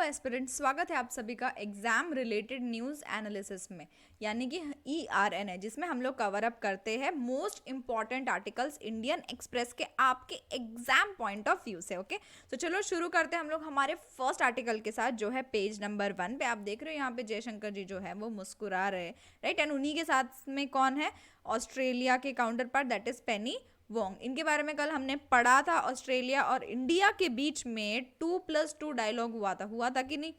Aspirant, स्वागत है आप सभी का एग्जाम रिलेटेड न्यूज़ एनालिसिस में, यानी कि ERN है, जिसमें हम लोग कवर अप करते हैं most important articles Indian express के आपके एग्जाम पॉइंट ऑफ व्यू से। ओके, तो चलो शुरू करते हैं हम लोग हमारे फर्स्ट आर्टिकल के साथ, जो है पेज नंबर 1 पे। आप देख रहे हो यहाँ पे जयशंकर जी जो है वो मुस्कुरा रहे हैं, राइट। एंड उन्हीं के साथ में कौन है? ऑस्ट्रेलिया के counter part, that is Penney Wong. इनके बारे में कल हमने पढ़ा था। ऑस्ट्रेलिया और इंडिया के बीच में 2+2 डायलॉग हुआ था कि नहीं?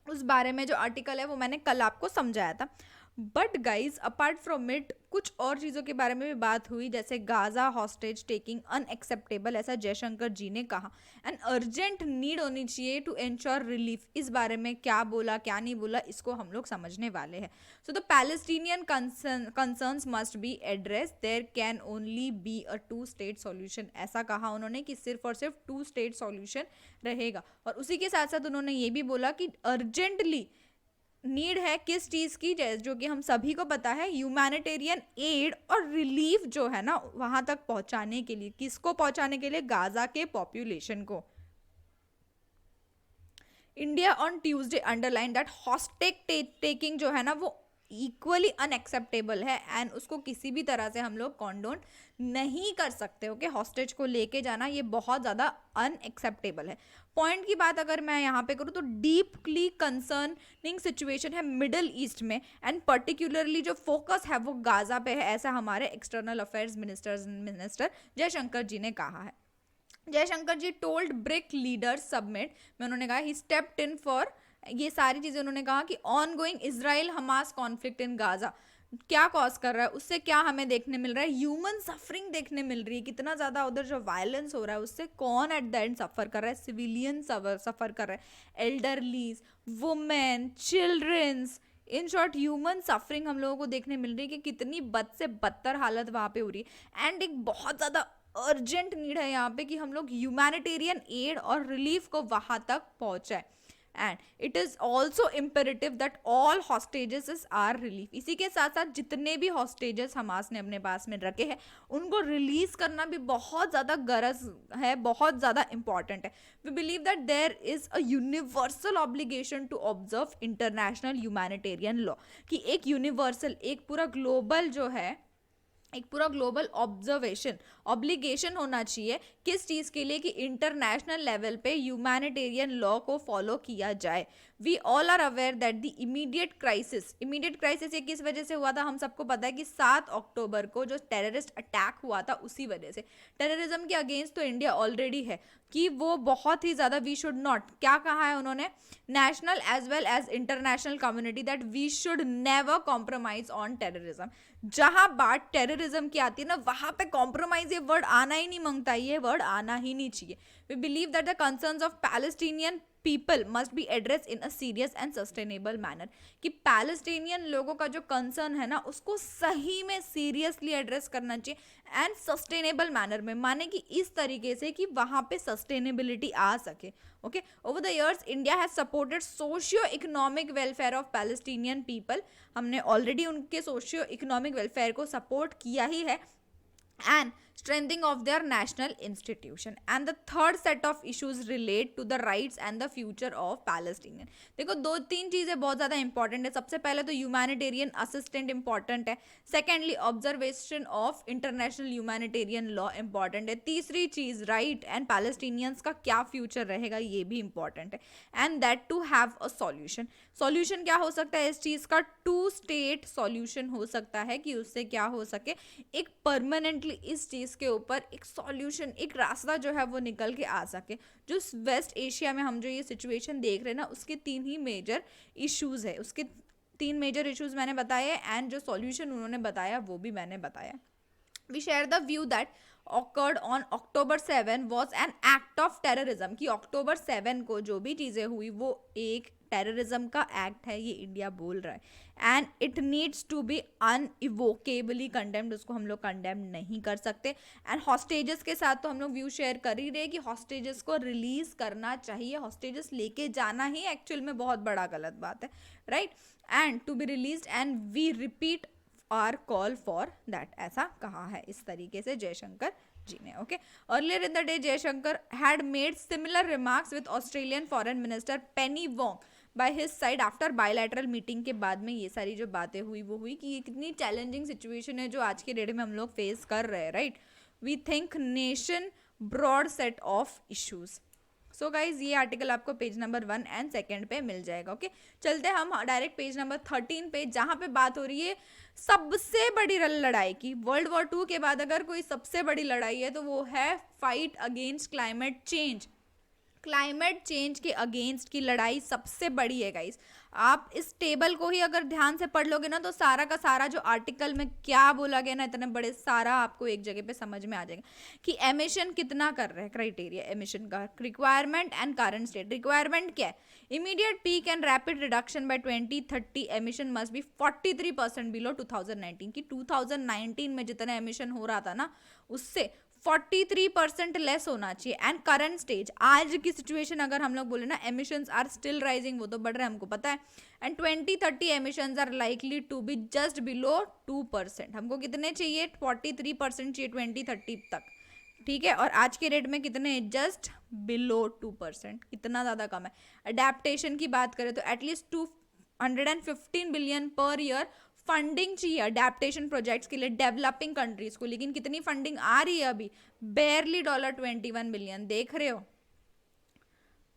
उस बारे में जो आर्टिकल है वो मैंने कल आपको समझाया था। But guys, apart from it कुछ और चीज़ों के बारे में भी बात हुई, जैसे गाजा हॉस्टेज टेकिंग अनएक्सेप्टेबल, ऐसा जयशंकर जी ने कहा। एंड अर्जेंट नीड होनी चाहिए टू एंश्योर रिलीफ। इस बारे में क्या बोला क्या नहीं बोला, इसको हम लोग समझने वाले हैं। So the Palestinian concerns must be address, there can only be a 2 state solution. ऐसा कहा उन्होंने कि सिर्फ और सिर्फ 2 स्टेट सॉल्यूशन रहेगा। और उसी के साथ साथ उन्होंने ये भी बोला कि अर्जेंटली नीड है किस चीज़ की, जो कि हम सभी को पता है, ह्यूमैनिटेरियन एड और रिलीफ जो है ना वहां तक पहुंचाने के लिए। किसको पहुंचाने के लिए? गाजा के पॉपुलेशन को। India on Tuesday underline that hostage taking जो है ना वो इक्वली अनएक्सेप्टेबल है, एंड उसको किसी भी तरह से हम लोग कॉन्डोन नहीं कर सकते। ओके, हॉस्टेज को लेके जाना ये बहुत ज़्यादा अनएक्सेप्टेबल है। पॉइंट की बात अगर मैं यहाँ पे करूँ तो डीपली कंसर्निंग सिचुएशन है मिडल ईस्ट में, एंड पर्टिकुलरली जो फोकस है वो गाजा पे है, ऐसा हमारे external affairs minister Jaishankar ji ने कहा है। जयशंकर जी टोल्ड ब्रिक लीडर सबमिट में उन्होंने कहा ही स्टेप्ड इन फॉर, ये सारी चीजें उन्होंने कहा कि on going Israel Hamas conflict in Gaza क्या कॉज कर रहा है, उससे क्या हमें देखने मिल रहा है? ह्यूमन सफरिंग देखने मिल रही है, कितना ज्यादा उधर जो वायलेंस हो रहा है उससे कौन एट द एंड सफर कर रहा है? सिविलियन सफर कर रहा है, elderlies, women, childrens. In short human suffering हम लोगों को देखने मिल रही है कि कितनी बद से बदतर हालत वहां पे हो रही है। एंड एक बहुत ज्यादा अर्जेंट नीड है यहाँ पे कि हम लोग ह्यूमैनिटेरियन एड और रिलीफ को वहां तक पहुंचाए। And it is also imperative that all hostages are relief. इसी के साथ साथ जितने भी हॉस्टेजेस हमास ने अपने पास में रखे हैं उनको रिलीज करना भी बहुत ज़्यादा गरज है, बहुत ज़्यादा इंपॉर्टेंट है। We believe that there is a universal obligation to observe international humanitarian law, कि एक यूनिवर्सल, एक पूरा ग्लोबल जो है, एक पूरा ग्लोबल ऑब्जर्वेशन ऑब्लिगेशन होना चाहिए किस चीज़ के लिए? कि इंटरनेशनल लेवल पे ह्यूमैनिटेरियन लॉ को फॉलो किया जाए। We all are aware that the immediate crisis ये किस वजह से हुआ था? हम सबको पता है कि 7 अक्टूबर को जो टेररिस्ट अटैक हुआ था उसी वजह से। टेररिज्म के अगेंस्ट तो इंडिया ऑलरेडी है कि वो बहुत ही ज़्यादा, वी शुड नॉट, क्या कहा है उन्होंने? National as well as international community that we should never compromise on terrorism. जहां बात टेररिज्म की आती है ना वहां पे कॉम्प्रोमाइज ये वर्ड आना ही नहीं मांगता, ये वर्ड आना ही नहीं चाहिए। We believe that the concerns of Palestinian people must be address in a serious and sustainable manner, कि पैलेस्टीनियन लोगों का जो कंसर्न है ना उसको सही में सीरियसली एड्रेस करना चाहिए, एंड सस्टेनेबल मैनर में, माने कि इस तरीके से कि वहां पे सस्टेनेबिलिटी आ सके। Okay, over the years India has supported socio economic welfare of Palestinian people. हमने ऑलरेडी उनके सोशियो इकोनॉमिक वेलफेयर को सपोर्ट किया ही है, and strengthening of their national institution. And the third set of issues relate to the rights and the future of Palestinian. देखो, 2-3 चीजें बहुत ज्यादा important है। सबसे पहले तो ह्यूमैनिटेरियन असिस्टेंट इंपॉर्टेंट है, secondly observation of international humanitarian law important है, तीसरी चीज राइट एंड पैलेस्टीनियंस का क्या फ्यूचर रहेगा ये भी इंपॉर्टेंट है, and that to have a solution. Solution क्या हो सकता है इस चीज का? 2 स्टेट सॉल्यूशन हो सकता है, कि उससे क्या हो सके, एक परमानेंटली इस चीज के ऊपर एक सॉल्यूशन, एक रास्ता जो है वो निकल के आ सके। जो वेस्ट एशिया में हम जो ये सिचुएशन देख रहे हैं ना उसके 3 ही मेजर इश्यूज है, उसके 3 मेजर इश्यूज मैंने बताए, एंड जो सॉल्यूशन उन्होंने बताया वो भी मैंने बताया। We share the view that occurred on October 7 was an act of terrorism, कि October 7 को जो भी चीज़ें हुई वो एक टेररिज्म का एक्ट है, ये इंडिया बोल रहा है, and it needs to be unequivocally condemned, उसको हम लोग कंडेम नहीं कर सकते। एंड हॉस्टेजेस के साथ तो हम लोग व्यू शेयर कर ही रहे कि हॉस्टेजेस को रिलीज करना चाहिए, हॉस्टेजेस लेके जाना ही एक्चुअल में बहुत बड़ा गलत बात है, right, and to be release, and we repeat our call for that, ऐसा कहा है इस तरीके से जयशंकर जी ने. Okay, earlier in the day Jaishankar had made similar remarks with Australian foreign minister Penny Wong by his side after bilateral meeting के बाद में ये सारी जो बातें हुई वो हुई कि ये कितनी चैलेंजिंग सिचुएशन है जो आज के डेट में हम लोग फेस कर रहे हैं, right. We think nation broad set of issues. So guys ये आर्टिकल आपको पेज नंबर 1 एंड 2 पे मिल जाएगा. ओके, चलते हम डायरेक्ट पेज नंबर 13 पे, जहां पे बात हो रही है सबसे बड़ी लड़ाई की. वर्ल्ड वॉर 2 के बाद अगर कोई सबसे बड़ी लड़ाई है तो वो है fight against climate change. Climate change के अगेंस्ट की लड़ाई सबसे बड़ी है गाइस. आप इस टेबल को ही अगर ध्यान से पढ़ लोगे ना तो सारा का सारा जो आर्टिकल में क्या बोला गया ना, इतने बड़े सारा आपको एक जगह पे समझ में आ जाएगा कि एमिशन कितना कर रहे हैं. क्राइटेरिया एमिशन का, requirement and current state. Requirement क्या है? Immediate peak and rapid reduction by 2030 emission must be 43% below 2019 की. 2019 में जितना एमिशन हो रहा था ना उससे 43% लेस होना चाहिए. एंड करंट स्टेज, आज की सिचुएशन अगर हम लोग बोले ना, एमिशंस आर स्टिल राइजिंग, वो तो बढ़ रहा है हमको पता है. And 2030 emissions are likely to be just below 2%. हमको कितने चाहिए? 43% चाहिए 2030 तक, ठीक है. और आज के रेट में कितने? Just below 2%. कितना ज़्यादा कम है. अडेप्टेशन की बात करें तो at least 215 billion per year funding चाहिए अडेप्टेशन प्रोजेक्ट्स के लिए डेवलपिंग कंट्रीज को. लेकिन कितनी फंडिंग आ रही है अभी? Barely $21 billion. देख रहे हो?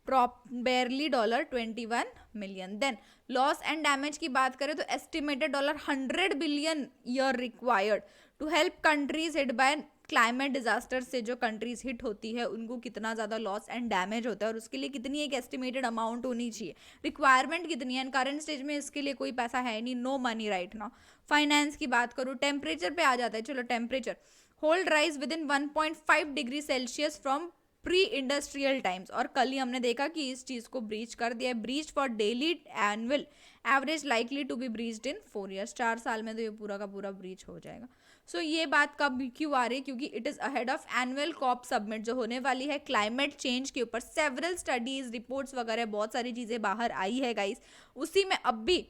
Barely $21 million. Then loss and damage की बात करें तो estimated $100 billion year required to help countries hit by climate disaster. से जो कंट्रीज हिट होती है उनको कितना ज़्यादा लॉस एंड डैमेज होता है और उसके लिए कितनी एक एस्टिमेटेड अमाउंट होनी चाहिए. रिक्वायरमेंट कितनी है? करंट स्टेज में इसके लिए कोई पैसा है नहीं, no money right now. Finance की बात करूँ, टेम्परेचर पे आ जाता है. चलो temperature, hold rise within 1.5 degree Celsius from pre industrial times. और कल ही हमने देखा कि इस चीज को ब्रीच कर दिया है. Breach for daily annual average likely to be breached in 4 years. 4 साल में तो ये पूरा का पूरा ब्रीच हो जाएगा. सो ये बात कब क्यों आ रही है? क्योंकि it is ahead of annual COP summit जो होने वाली है क्लाइमेट चेंज के ऊपर. सेवरल स्टडीज, रिपोर्ट्स वगैरह बहुत सारी चीजें बाहर आई है गाइस. उसी में अब भी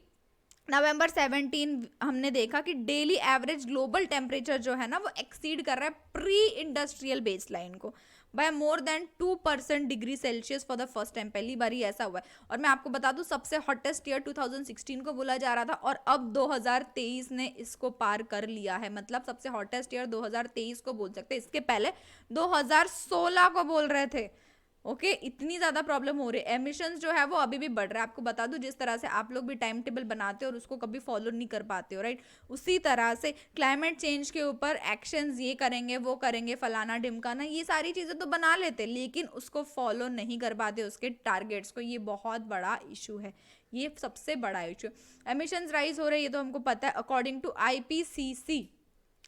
नवंबर 17 हमने देखा कि डेली एवरेज ग्लोबल टेम्परेचर जो है ना वो एक्सीड कर रहा है प्री इंडस्ट्रियल बेसलाइन को by more than 2% degree Celsius for the first time. पहली बार ही ऐसा हुआ है. और मैं आपको बता दूं सबसे हॉटेस्ट ईयर 2016 को बोला जा रहा था और अब 2023 ने इसको पार कर लिया है. मतलब सबसे हॉटेस्ट ईयर 2023 को बोल सकते हैं. इसके पहले 2016 को बोल रहे थे. ओके, इतनी ज़्यादा प्रॉब्लम हो रही है. एमिशंस जो है वो अभी भी बढ़ रहा है. आपको बता दूं जिस तरह से आप लोग भी टाइम टेबल बनाते हो और उसको कभी फॉलो नहीं कर पाते हो, राइट, उसी तरह से क्लाइमेट चेंज के ऊपर एक्शंस ये करेंगे वो करेंगे फलाना ढिमकाना, ये सारी चीज़ें तो बना लेते लेकिन उसको फॉलो नहीं कर पाते उसके टारगेट्स को. ये बहुत बड़ा इशू है. ये सबसे बड़ा इशू. एमिशंस राइज हो रहे हैं ये तो हमको पता है. According to IPCC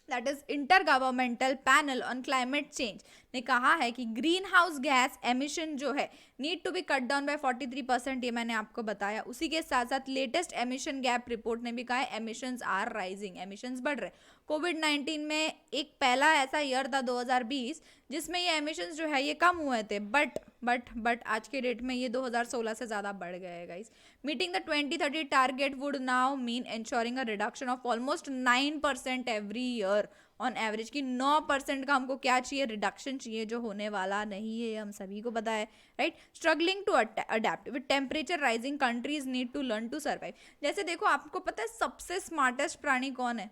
that is intergovernmental panel on climate change ने कहा है कि ग्रीन हाउस गैस एमिशन जो है need to be cut down by 43%. ये मैंने आपको बताया. उसी के साथ साथ लेटेस्ट एमिशन गैप रिपोर्ट ने भी कहा है एमिशंस आर राइजिंग, एमिशंस बढ़ रहे. कोविड-19 में एक पहला ऐसा ईयर था 2020 जिसमें ये एमिशंस जो है ये कम हुए थे. बट आज के डेट में ये 2016 से ज़्यादा बढ़ गए हैं guys. Meeting the 2030 target would now mean ensuring a reduction of almost 9% every year on average. की 9% का हमको क्या चाहिए? रिडक्शन चाहिए, जो होने वाला नहीं है, हम सभी को पता है, right. Struggling to adapt with temperature rising countries need to learn to survive. जैसे देखो आपको पता है सबसे स्मार्टेस्ट प्राणी कौन है?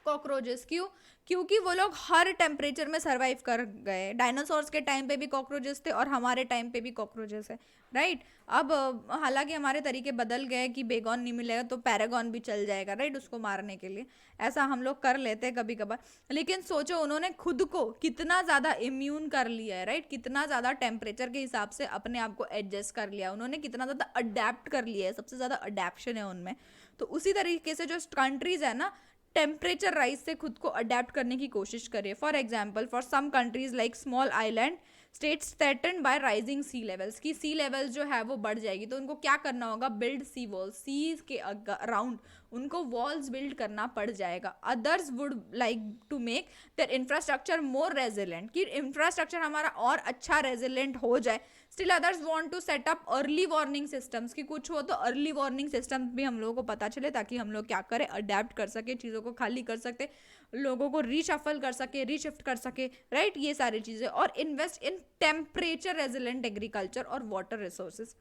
कॉकरोचेस. क्यों? क्योंकि वो लोग हर टेम्परेचर में सर्वाइव कर गए. डायनासोर्स के टाइम पे भी कॉकरोचेस थे और हमारे टाइम पे भी कॉकरोचेस है, राइट. अब हालांकि हमारे तरीके बदल गए कि बेगॉन नहीं मिलेगा तो पैरागॉन भी चल जाएगा, राइट, उसको मारने के लिए. ऐसा हम लोग कर लेते हैं कभी कभार. लेकिन सोचो उन्होंने खुद को कितना ज़्यादा इम्यून कर लिया है, राइट. कितना ज़्यादा टेम्परेचर के हिसाब से अपने आप को एडजस्ट कर लिया. उन्होंने कितना ज़्यादा अडेप्ट कर लिया है. सबसे ज़्यादा अडेप्शन है उनमें. तो उसी तरीके से जो कंट्रीज है ना टेम्परेचर राइज से खुद को अडेप्ट करने की कोशिश करें. For example for some countries like small island states threatened by rising sea levels. की सी लेवल जो है वो बढ़ जाएगी तो उनको क्या करना होगा? Build sea walls. सीज के अराउंड उनको वॉल्स बिल्ड करना पड़ जाएगा. Others would like to make their infrastructure more resilient. कि इंफ्रास्ट्रक्चर हमारा और अच्छा रेजिलेंट हो जाए still others want to set up early warning systems, कि कुछ हो तो अर्ली वार्निंग सिस्टम भी हम लोगों को पता चले, ताकि हम लोग क्या करें, अडेप्ट कर सके, चीज़ों को खाली कर सकते, लोगों को रीशफल कर सके, रीशिफ्ट कर सके, राइट, ये सारी चीज़ें। और invest in temperature resilient agriculture और वाटर रिसोर्सेज,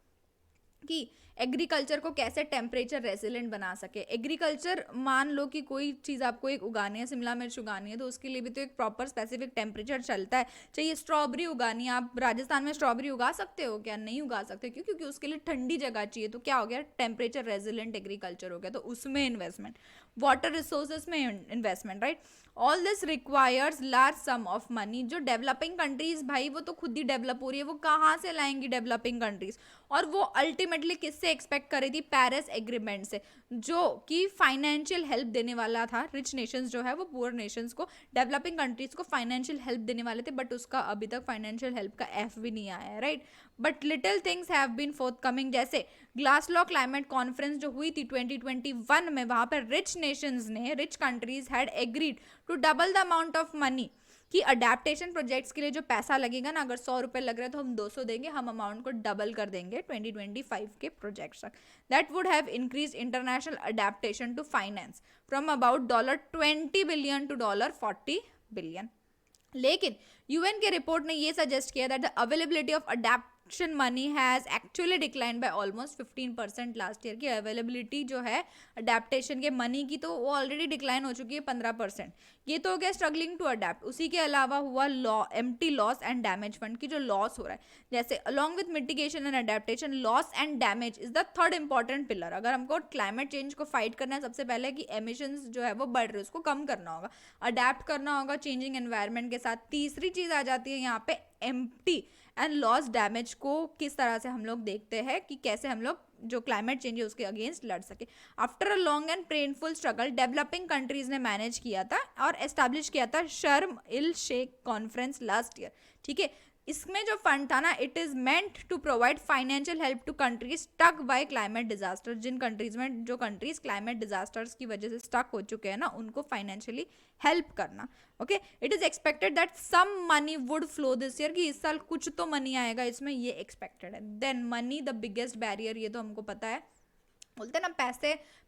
कि एग्रीकल्चर को कैसे टेम्परेचर रेसिलेंट बना सके। एग्रीकल्चर, मान लो कि कोई चीज़ आपको एक उगानी है, शिमला मिर्च उगानी है, तो उसके लिए भी तो एक प्रॉपर स्पेसिफिक टेम्परेचर चलता है। चाहिए स्ट्रॉबेरी उगानी है, आप राजस्थान में स्ट्रॉबेरी उगा सकते हो क्या? नहीं उगा सकते, क्यों? क्योंकि उसके लिए ठंडी जगह चाहिए। तो क्या हो गया, टेम्परेचर रेसिलेंट एग्रीकल्चर हो गया, तो उसमें इन्वेस्टमेंट, वाटर रिसोर्सेज में investment, right. All this requires large some of money. जो डेवलपिंग कंट्रीज, भाई वो तो खुद ही डेवलप हो रही है, वो कहाँ से लाएंगी डेवलपिंग कंट्रीज? और वो अल्टीमेटली किससे एक्सपेक्ट कर रही थी? पेरिस एग्रीमेंट से, जो कि फाइनेंशियल हेल्प देने वाला था। रिच नेशंस जो है वो पुअर नेशंस को, डेवलपिंग कंट्रीज को फाइनेंशियल हेल्प देने वाले थे, बट उसका अभी तक फाइनेंशियल हेल्प का एफ भी नहीं आया है, right. But little things have been forthcoming, जैसे ग्लासगो क्लाइमेट कॉन्फ्रेंस जो हुई थी 2021 में, वहां पर रिच नेशंस ने, rich countries had agreed to double the amount of money, कि अडेप्टेशन प्रोजेक्ट्स के लिए जो पैसा लगेगा ना, अगर 100 रुपये लग रहे हैं तो हम 200 देंगे, हम अमाउंट को डबल कर देंगे 2025 के प्रोजेक्ट्स तक। That would have increase international adaptation to finance from about $20 billion to $40 billion. लेकिन यूएन के रिपोर्ट ने ये सजेस्ट किया that the availability of adaptation money has actually decline by almost 15% last year. की अवेलेबिलिटी जो है adaptation के money की, तो वो ऑलरेडी डिक्लाइन हो चुकी है 15%। ये तो हो गया स्ट्रगलिंग टू अडेप्ट। उसी के अलावा हुआ empty loss and damage fund की, जो लॉस हो रहा है, जैसे along with mitigation and adaptation, loss and damage is the third important pillar. अगर हमको क्लाइमेट चेंज को फाइट करना है, सबसे पहले कि एमिशंस जो है वो बढ़ रहे हैं, उसको कम करना होगा, अडेप्ट करना होगा चेंजिंग एनवायरनमेंट के साथ। तीसरी चीज आ जाती है यहाँ पे एम्प्टी एंड लॉस डैमेज को किस तरह से हम लोग देखते हैं, कि कैसे हम लोग जो क्लाइमेट चेंज है उसके अगेंस्ट लड़ सके। After a long and painful struggle, developing countries ने मैनेज किया था और एस्टैब्लिश किया था Sharm el Sheikh conference last year, ठीक है। इसमें जो फंड था ना, it is meant to provide financial help to countries stuck by climate disaster. जिन कंट्रीज में, जो कंट्रीज क्लाइमेट डिजास्टर्स की वजह से स्टक हो चुके हैं ना, उनको फाइनेंशियली हेल्प करना। Okay, it is expected that some money would flow this year, कि इस साल कुछ तो मनी आएगा इसमें, ये एक्सपेक्टेड है। Then money the biggest barrier, ये तो हमको पता है, बोलते ना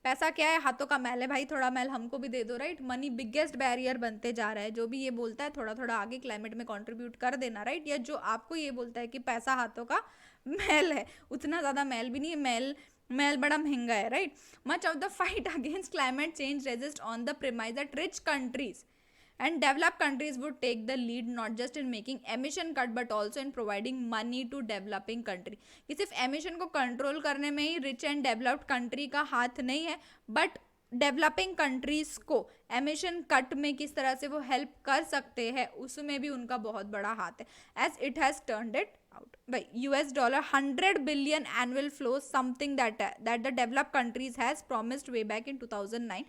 पैसा क्या है, हाथों का मैल है भाई, थोड़ा मैल हमको भी दे दो, राइट। मनी बिगेस्ट बैरियर बनते जा रहा है। जो भी ये बोलता है थोड़ा थोड़ा आगे क्लाइमेट में कंट्रीब्यूट कर देना, राइट। या जो आपको ये बोलता है कि पैसा हाथों का मैल है, उतना ज़्यादा मैल भी नहीं है, मैल बड़ा महंगा है, right. Much of the fight against climate change resist on the premise that rich countries and developed countries would take the lead not just in making emission cut but also in providing money to developing country। कि सिर्फ emission को control करने में ही rich and developed country का हाथ नहीं है, but developing countries को एमिशन कट में किस तरह से वो हेल्प कर सकते हैं, उसमें भी उनका बहुत बड़ा हाथ है, as it has turned it out by $100 billion annual flow, something that the developed countries has promised way back in 2009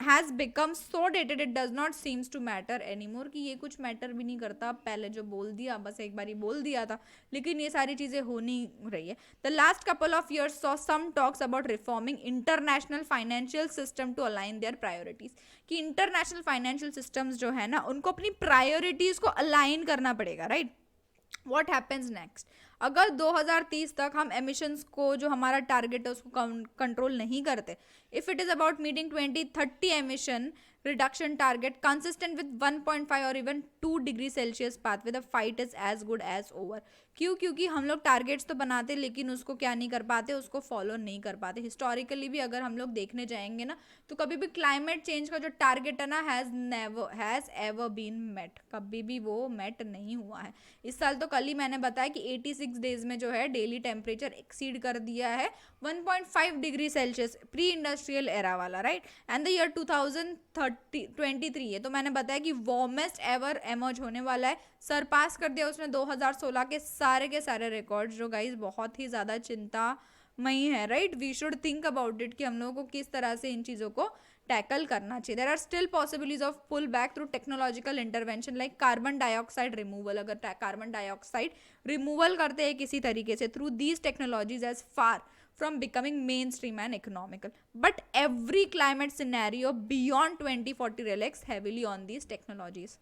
has become so dated it does not seems to matter anymore। कि ये कुछ matter भी नहीं करता, पहले जो बोल दिया बस एक बार ही बोल दिया था, लेकिन ये सारी चीजें हो नहीं रही है। The last couple of years saw some talks about reforming international financial system to align their priorities. कि इंटरनेशनल फाइनेंशियल सिस्टम्स जो है ना, उनको अपनी प्रायोरिटीज को अलाइन करना पड़ेगा, राइट। What happens next? अगर 2030 तक हम एमिशंस को, जो हमारा टारगेट है, उसको कंट्रोल नहीं करते, if it is about meeting 2030 emission reduction target consistent with 1.5 और even 2 degree Celsius pathway, the fight is as good as over. क्यों? क्योंकि हम लोग टारगेट्स तो बनाते लेकिन उसको क्या नहीं कर पाते, उसको फॉलो नहीं कर पाते। हिस्टोरिकली भी अगर हम लोग देखने जाएंगे ना, तो कभी भी क्लाइमेट चेंज का जो टारगेट है ना, हैज एवर बीन मेट, कभी भी वो मेट नहीं हुआ है। इस साल तो कल ही मैंने बताया कि 86 डेज में जो है डेली टेम्परेचर एक्सीड कर दिया है 1.5 degree Celsius, pre industrial era वाला, राइट। एंड द ईयर 2023 है, तो मैंने बताया कि वार्मेस्ट एवर एमर्ज होने वाला है, सरपास कर दिया उसने 2016 के सारे रिकॉर्ड्स, जो गाइज बहुत ही ज़्यादा चिंतामयी है, right. We should think about it कि हम लोगों को किस तरह से इन चीज़ों को टैकल करना चाहिए। There are still possibilities of pull back through technological intervention like carbon dioxide removal. अगर कार्बन डाइऑक्साइड रिमूवल करते हैं किसी तरीके से through these technologies as far from becoming mainstream and economical, but every climate scenario beyond 2040 relies heavily on these technologies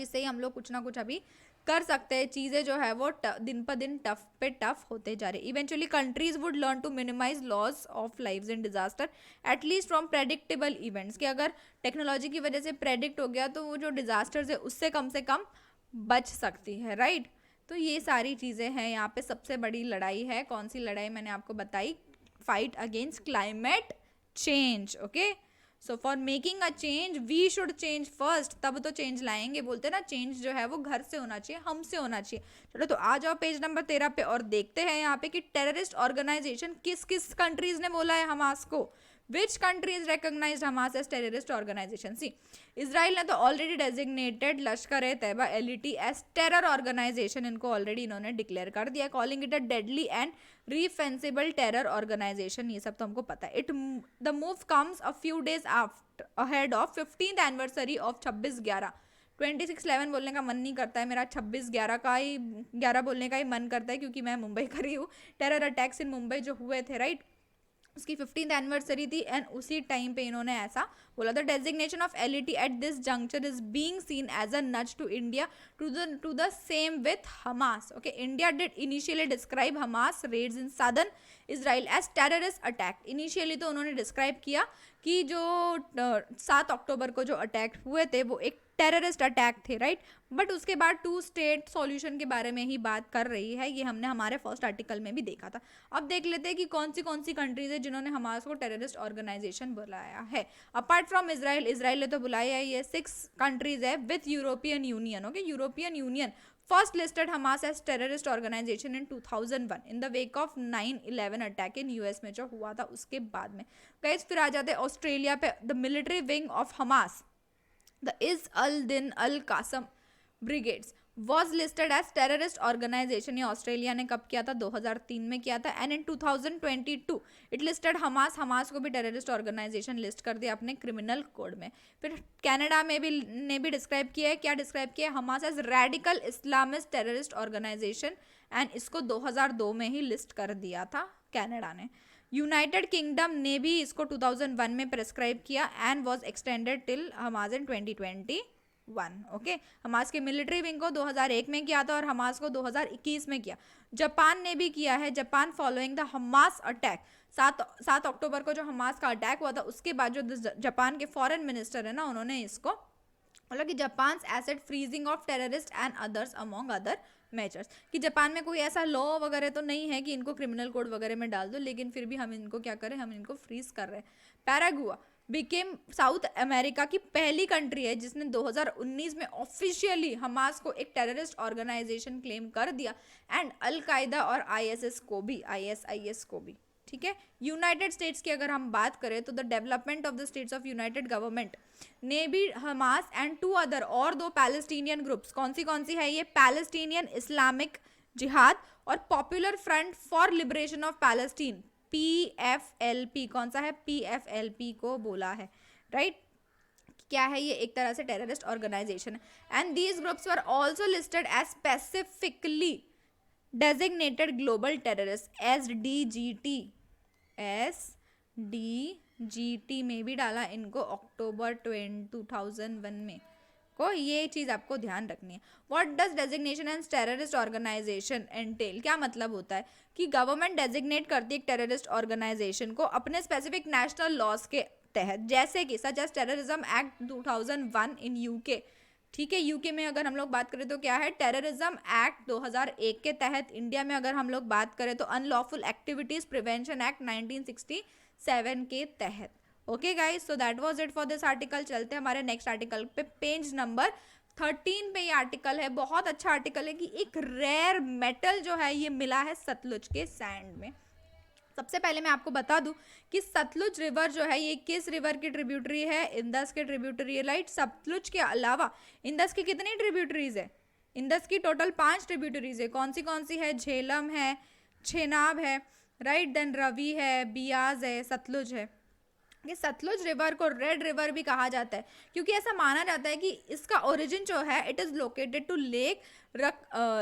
से ही हम लोग कुछ ना कुछ अभी कर सकते हैं, चीज़ें जो है वो दिन पर दिन टफ पे टफ होते जा रहे. Eventually countries would learn to minimise loss of lives in disaster at least from predictable events, कि अगर टेक्नोलॉजी की वजह से प्रेडिक्ट हो गया तो वो जो डिजास्टर्स है उससे कम से कम बच सकती है, राइट. तो ये सारी चीज़ें हैं. यहाँ पे सबसे बड़ी लड़ाई है, कौन सी लड़ाई मैंने आपको बताई, fight against climate change. Okay, so for making a change we should change first, तब तो चेंज लाएंगे. बोलते ना चेंज जो है वो घर से होना चाहिए, हमसे होना चाहिए. चलो तो आ जाओ पेज नंबर 13 पे और देखते हैं यहाँ पे कि टेररिस्ट ऑर्गेनाइजेशन किस किस कंट्रीज ने बोला है हमास को. Which countries recognized Hamas as terrorist organization? See, Israel ने तो already designated Lashkar e Taiba LET as terror organization, इनको ऑलरेडी इन्होंने डिक्लेयर कर दिया, calling it a deadly and reprehensible terror organization. ये सब तो हमको पता है. The move comes a few days after ahead of 15th anniversary of 26/11. 26/11 बोलने का मन नहीं करता है मेरा, 26/11 का ही 11 बोलने का ही मन करता है, क्योंकि मैं मुंबई का रही हूँ. टेरर अटैक्स इन मुंबई जो हुए थे, राइट, उसकी 15th एनिवर्सरी थी एंड उसी टाइम पे इन्होंने ऐसा बोला. The designation of LET at this juncture is being seen as a nudge to India to the same with Hamas. Okay, India did initially describe Hamas raids in southern Israel as terrorist attack. Initially तो उन्होंने describe किया कि जो 7 अक्टूबर को जो attack हुए थे वो एक टेररिस्ट अटैक थे, राइट. बट उसके बाद 2 स्टेट सॉल्यूशन के बारे में ही बात कर रही है. ये हमने हमारे फर्स्ट आर्टिकल में भी देखा था. अब देख लेते हैं कि कौन सी कंट्रीज है जिन्होंने हमास को टेररिस्ट ऑर्गेनाइजेशन बुलाया है. अपार्ट फ्रॉम इसराइल ने तो बुलाया है, ये 6 कंट्रीज है with European union. Okay, European union first listed Hamas as terrorist organization in 2001 in the wake of 9/11 attack in US में जो हुआ था उसके बाद में. गाइस फिर आ जाते हैं ऑस्ट्रेलिया पे. The military wing of Hamas, the Izz al Din al Qassam brigades was listed as terrorist organization. ये ऑस्ट्रेलिया ने कब किया था, 2003 में किया था. And in 2022 it listed Hamas को भी टेररिस्ट ऑर्गेनाइजेशन लिस्ट कर दिया अपने क्रिमिनल कोड में. फिर कनाडा में भी ने भी डिस्क्राइब किया है, क्या डिस्क्राइब किया है, Hamas as radical Islamist terrorist organisation, and इसको 2002 में ही लिस्ट कर दिया था कनाडा ने. यूनाइटेड किंगडम ने भी इसको 2001 में प्रेस्क्राइब किया and was extended till Hamas in 2021. Okay, Hamas के मिलिट्री विंग को 2001 में किया था और हमास को 2021 में किया. जापान ने भी किया है. Japan following the Hamas attack, 7 अक्टूबर को जो हमास का अटैक हुआ था उसके बाद जो जापान के फॉरेन मिनिस्टर है ना, उन्होंने इसको बोला कि Japan asset freezing of terrorist and others among other measures, कि जापान में कोई ऐसा लॉ वगैरह तो नहीं है कि इनको क्रिमिनल कोड वगैरह में डाल दो, लेकिन फिर भी हम इनको क्या करें, हम इनको फ्रीज कर रहे हैं. पैरागुआ बिकेम साउथ अमेरिका की पहली कंट्री है जिसने 2019 में ऑफिशियली हमास को एक टेररिस्ट ऑर्गेनाइजेशन क्लेम कर दिया, एंड अल कायदा और ISIS को भी. ठीक है. यूनाइटेड स्टेट्स की अगर हम बात करें तो the development of the states of United government ने भी हमास एंड 2 अदर और 2 पैलेस्टीनियन ग्रुप्स, कौन सी है ये, पैलेस्टीनियन इस्लामिक जिहाद और popular front for liberation of Palestine, PFLP, कौन सा है, PFLP को बोला है, राइट. क्या है ये, एक तरह से टेररिस्ट ऑर्गेनाइजेशन है. And these groups were also listed as specifically designated global terrorist SDGT में भी डाला इनको अक्टूबर 2001 में को. ये चीज़ आपको ध्यान रखनी है. What does designation and terrorist organisation entail, क्या मतलब होता है कि गवर्नमेंट डेजिग्नेट करती है एक टेररिस्ट ऑर्गेनाइजेशन को अपने स्पेसिफिक नेशनल लॉज के तहत, जैसे कि such as terrorism act 2001 in UK. ठीक है, यूके में अगर हम लोग बात करें तो क्या है, टेररिज्म एक्ट 2001 के तहत. इंडिया में अगर हम लोग बात करें तो अनलॉफुल एक्टिविटीज प्रिवेंशन एक्ट 1967 के तहत. Okay guys, so that was it for this article. चलते हैं हमारे नेक्स्ट आर्टिकल पे. पेज नंबर 13 पे ये आर्टिकल है, बहुत अच्छा आर्टिकल है कि एक रेयर मेटल जो है ये मिला है सतलुज के सैंड में. सबसे पहले मैं आपको बता दूं कि सतलुज रिवर जो है ये किस रिवर की ट्रिब्यूटरी है, इंदस के ट्रिब्यूटरी है, राइट. सतलुज के अलावा इंदस की कितनी ट्रिब्यूटरीज है, इंदस की टोटल 5 ट्रिब्यूटरीज है. कौन सी है, झेलम है, छेनाब है, राइट, देन रवि है, बियाज है, सतलुज है. ये सतलुज रिवर को रेड रिवर भी कहा जाता है क्योंकि ऐसा माना जाता है कि इसका ओरिजिन जो है it is located to lake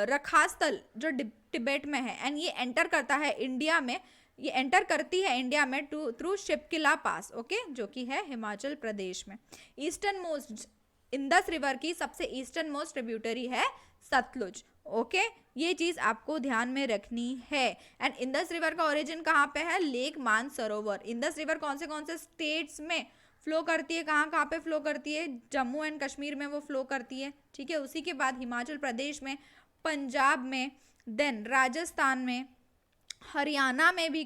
Rakshastal जो तिब्बत में है, एंड ये एंटर करता है इंडिया में, ये एंटर करती है इंडिया में थ्रू शिपकिला पास, ओके, जो कि है हिमाचल प्रदेश में. ईस्टर्न मोस्ट इंदस रिवर की सबसे ईस्टर्न मोस्ट ट्रिब्यूटरी है सतलुज। ओके, ये चीज आपको ध्यान में रखनी है। एंड इंदस रिवर का ओरिजिन कहाँ पे है? लेक मानसरोवर। इंदस रिवर कौन से स्टेट्स में फ्लो करती है? कहाँ पे फ्लो करती है? जम्मू एंड कश्मीर में वो फ्लो करती है, ठीक है। उसी के बाद हिमाचल प्रदेश में, पंजाब में, देन राजस्थान में, हरियाणा में भी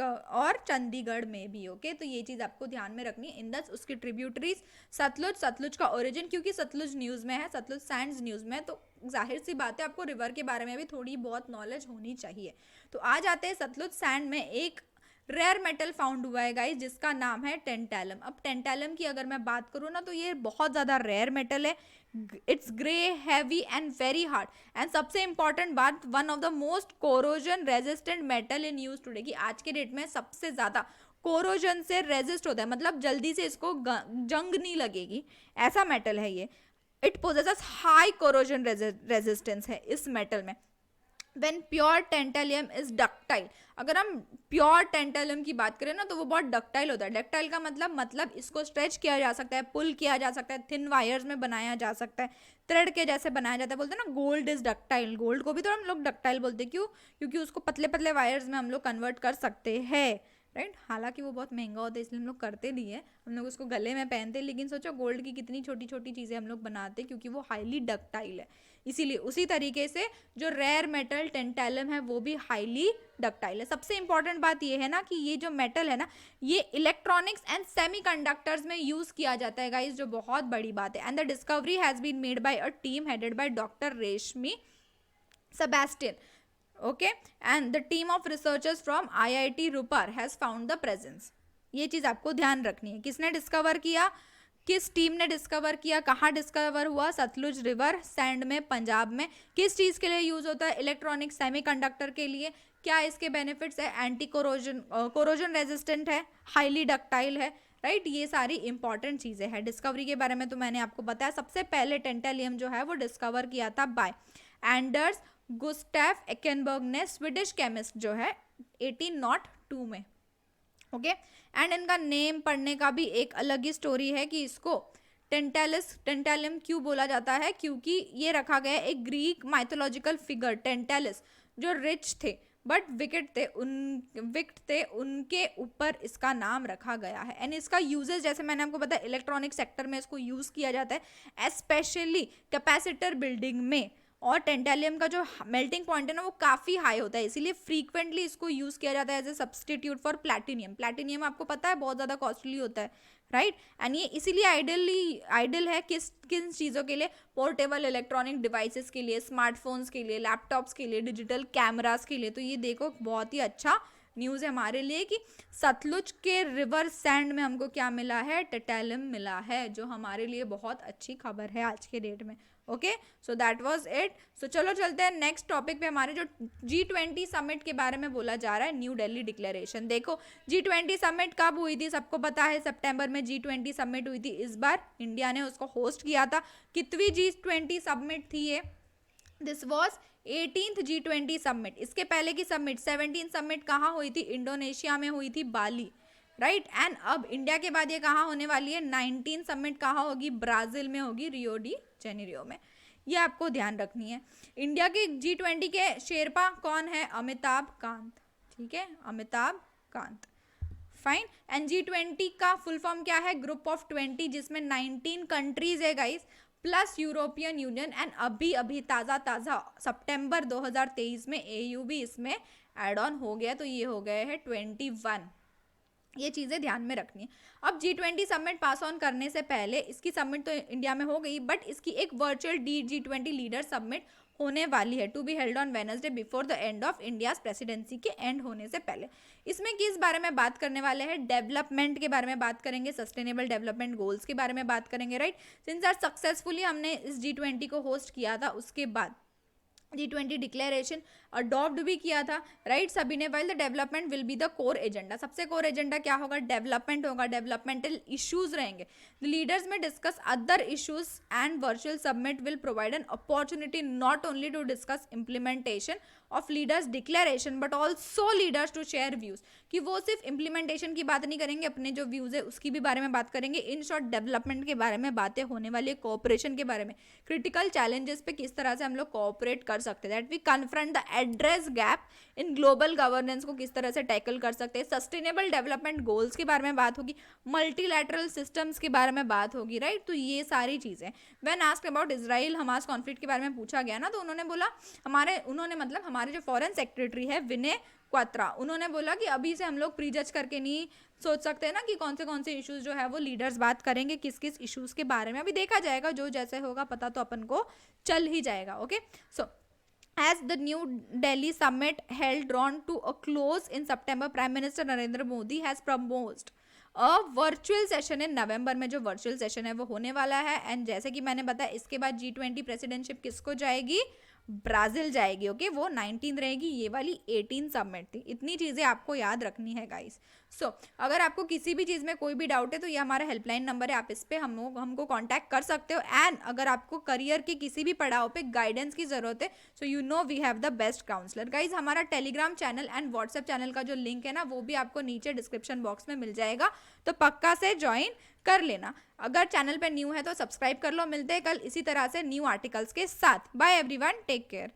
और चंडीगढ़ में भी। ओके, तो ये चीज आपको ध्यान में रखनी है। इंदस, उसकी ट्रिब्यूटरीज सतलुज का ओरिजिन, क्योंकि सतलुज न्यूज में है, सतलुज सैंड्स न्यूज में है, तो जाहिर सी बात है आपको रिवर के बारे में भी थोड़ी बहुत नॉलेज होनी चाहिए। तो आ जाते हैं सतलुज सैंड में एक रेयर मेटल फाउंड हुआ है गाइस, जिसका नाम है टेंटैलम। अब टेंटैलम की अगर मैं बात करूँ ना, तो ये बहुत ज़्यादा रेयर मेटल है। It's grey, heavy and very hard. And सबसे इंपॉर्टेंट बात, one of the most corrosion resistant metal in use today, कि आज के डेट में सबसे ज़्यादा कोरोजन से रेजिस्ट होता है, मतलब जल्दी से इसको जंग नहीं लगेगी, ऐसा मेटल है ये। It possesses high corrosion resistance है इस मेटल में। When pure tantalum is ductile, अगर हम प्योर टेंटालम की बात करें ना, तो वो बहुत डक्टाइल होता है। डक्टाइल का मतलब इसको स्ट्रेच किया जा सकता है, पुल किया जा सकता है, थिन वायर्स में बनाया जा सकता है, थ्रेड के जैसे बनाया जाता है। बोलते हैं ना गोल्ड इज डक्टाइल, गोल्ड को भी तो हम लोग डक्टाइल बोलते हैं। क्यों? क्योंकि उसको पतले पतले वायर्स में हम लोग कन्वर्ट कर सकते हैं, राइट। हालांकि वो बहुत महंगा होता है, इसलिए हम लोग करते नहीं है, हम लोग उसको गले में पहनते हैं। लेकिन सोचो गोल्ड की कितनी छोटी छोटी चीज़ें हम लोग बनाते हैं, क्योंकि वो हाईली डक्टाइल है, इसीलिए। उसी तरीके से जो रेयर मेटल टेंटैलम है वो भी हाईली डक्टाइल है। सबसे इंपॉर्टेंट बात ये है ना कि ये जो मेटल है ना, ये इलेक्ट्रॉनिक्स एंड सेमीकंडक्टर्स में यूज किया जाता है गाइस, जो बहुत बड़ी बात है। And the discovery has been made by a team headed by doctor Reshmi Sebastian, okay, and the team of researchers from IIT Rupar has found the presence। ये चीज आपको ध्यान रखनी है। किसने डिस्कवर किया? किस टीम ने डिस्कवर किया? कहाँ डिस्कवर हुआ? सतलुज रिवर सैंड में, पंजाब में। किस चीज के लिए यूज होता है? इलेक्ट्रॉनिक सेमीकंडक्टर के लिए। क्या इसके बेनिफिट्स है? एंटी कोरोजन रेजिस्टेंट है, हाईली डक्टाइल है, राइट। ये सारी इंपॉर्टेंट चीजें हैं। डिस्कवरी के बारे में तो मैंने आपको बताया। सबसे पहले टेंटालियम जो है वो डिस्कवर किया था बाय एंडर्स गुस्टैफ एकेनबर्ग ने, स्वीडिश केमिस्ट जो है, 1802 में। ओके, एंड इनका नेम पढ़ने का भी एक अलग ही स्टोरी है कि इसको टेंटालियम क्यों बोला जाता है, क्योंकि ये रखा गया एक ग्रीक माइथोलॉजिकल फिगर टेंटालिस, जो रिच थे बट विक्ट थे, उनके ऊपर इसका नाम रखा गया है। एंड इसका यूजेस, जैसे मैंने आपको बताया, इलेक्ट्रॉनिक सेक्टर में इसको यूज किया जाता है, स्पेशली कैपेसिटर बिल्डिंग में। और टेंटालियम का जो मेल्टिंग पॉइंट है ना, वो काफ़ी हाई होता है, इसीलिए फ्रीक्वेंटली इसको यूज़ किया जाता है as a substitute for platinum. Platinum आपको पता है बहुत ज़्यादा कॉस्टली होता है, राइट। एंड ये इसीलिए आइडियल है किन चीज़ों के लिए? पोर्टेबल इलेक्ट्रॉनिक डिवाइसेस के लिए, स्मार्टफोन्स के लिए, लैपटॉप्स के लिए, डिजिटल कैमरास के लिए। तो ये देखो बहुत ही अच्छा न्यूज़ है हमारे लिए कि सतलुज के रिवर सैंड में हमको क्या मिला है? टेंटालियम मिला है, जो हमारे लिए बहुत अच्छी खबर है आज के डेट में। Okay, so that was it. So चलो चलते हैं नेक्स्ट टॉपिक पे। हमारे जो G20 समिट के बारे में बोला जा रहा है, न्यू दिल्ली डिक्लेरेशन। देखो G20 समिट कब हुई थी? सबको पता है, सितंबर में G20 समिट हुई थी। इस बार इंडिया ने उसको होस्ट किया था। कितवी G20 समिट थी ये? This was 18th G20 summit. इसके पहले की समिट 17 समिट कहाँ हुई थी? इंडोनेशिया में हुई थी, बाली, राइट। एंड अब इंडिया के बाद ये कहाँ होने वाली है? 19 समिट कहाँ होगी? ब्राजील में होगी, रियो डी जेनेरियो में। ये आपको ध्यान रखनी है। इंडिया के G20 के शेरपा कौन है? अमिताभ कांत, ठीक है, Amitabh Kant, fine. And G20 का फुल फॉर्म क्या है? ग्रुप ऑफ 20, जिसमें 19 कंट्रीज है guys, plus European union. And अभी ताज़ा सितंबर 2023 में AU भी इसमें एड ऑन हो गया, तो ये हो गए हैं 21। ये चीज़ें ध्यान में रखनी है। अब G20 समिट पास ऑन करने से पहले, इसकी समिट तो इंडिया में हो गई, बट इसकी एक वर्चुअल G20 लीडर समिट होने वाली है, to be held on Wednesday before the end of India's presidency के एंड होने से पहले। इसमें किस बारे में बात करने वाले हैं? डेवलपमेंट के बारे में बात करेंगे, सस्टेनेबल डेवलपमेंट गोल्स के बारे में बात करेंगे, राइट। सिंस आर सक्सेसफुली हमने इस G20 को होस्ट किया था, उसके बाद G20 डिक्लेरेशन अडॉप्ट भी किया था, राइट सभी ने। While the development will be the core agenda, सबसे कोर एजेंडा क्या होगा, डेवलपमेंट होगा, डेवलपमेंटल इश्यूज रहेंगे। द लीडर्स में discuss other issues and virtual summit will provide an opportunity not only to discuss implementation of leaders declaration but also leaders to share views, कि वो सिर्फ implementation की बात नहीं करेंगे, अपने जो व्यूज है उसकी भी बारे में बात करेंगे। इन शॉर्ट डेवलपमेंट के बारे में बातें होने वाली है, कोऑपरेशन के बारे में, क्रिटिकल चैलेंजेस पे किस तरह से हम लोग कोऑपरेट कर सकते हैं, that we confront the address gap in global governance को किस तरह से टैकल कर सकते हैं, सस्टेनेबल डेवलपमेंट गोल्स के बारे में बात होगी, मल्टीलैटरल सिस्टम्स के बारे में बात होगी, राइट। तो ये सारी चीजें। When asked about Israel Hamas conflict के बारे में पूछा गया ना, तो उन्होंने बोला हमारे जो फॉरेन सेक्रेटरी है विनय क्वात्रा, उन्होंने बोला कि अभी से हम लोग प्रीजज करके नहीं सोच सकते हैं ना कि कौन से इश्यूज जो है वो लीडर्स बात करेंगे, किस किस इश्यूज के बारे में, अभी देखा जाएगा, जो जैसे होगा पता तो अपन को चल ही जाएगा। Okay, so as the New Delhi summit held drawn to a close in September, Prime Minister Narendra Modi has proposed a virtual session in November में, जो वर्चुअल सेशन है वो होने वाला है। एंड जैसे कि मैंने बताया इसके बाद G20 प्रेसिडेंटशिप किसको जाएगी, ब्राजील जाएगी। ओके, वो 19 रहेगी, ये वाली 18 सबमिट थी। इतनी चीजें आपको याद रखनी है गाइस। सो अगर आपको किसी भी चीज में कोई भी डाउट है तो ये हमारा हेल्पलाइन नंबर है, आप इस पे हमको कांटेक्ट कर सकते हो। एंड अगर आपको करियर के किसी भी पड़ाव पे गाइडेंस की जरूरत है, so you know we have the best counsellor. Guys हमारा Telegram channel and WhatsApp channel का जो लिंक है ना, वो भी आपको नीचे डिस्क्रिप्शन बॉक्स में मिल जाएगा, तो पक्का से ज्वाइन कर लेना। अगर चैनल पे न्यू है तो सब्सक्राइब कर लो। मिलते हैं कल इसी तरह से न्यू आर्टिकल्स के साथ। Bye everyone, take care.